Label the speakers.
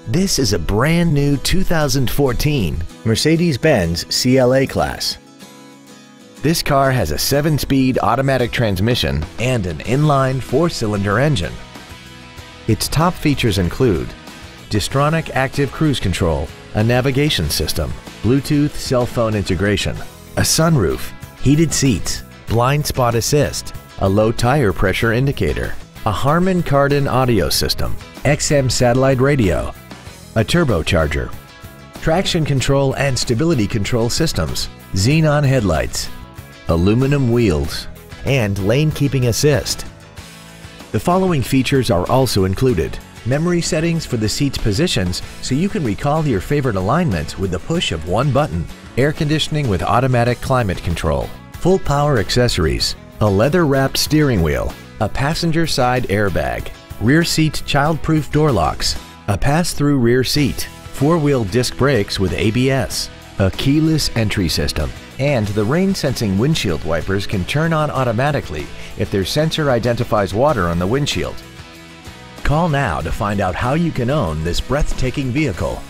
Speaker 1: This is a brand new 2014 Mercedes-Benz CLA Class. This car has a 7-speed automatic transmission and an inline 4-cylinder engine. Its top features include Distronic Active Cruise Control, a navigation system, Bluetooth cell phone integration, a sunroof, heated seats, blind spot assist, a low tire pressure indicator, a Harman Kardon audio system, XM satellite radio, a turbocharger, traction control and stability control systems, xenon headlights, aluminum wheels, and lane keeping assist. The following features are also included: memory settings for the seat's positions so you can recall your favorite alignment with the push of one button, air conditioning with automatic climate control, full power accessories, a leather-wrapped steering wheel, a passenger side airbag, rear seat child-proof door locks, a pass-through rear seat, 4-wheel disc brakes with ABS, a keyless entry system, and the rain-sensing windshield wipers can turn on automatically if their sensor identifies water on the windshield. Call now to find out how you can own this breathtaking vehicle.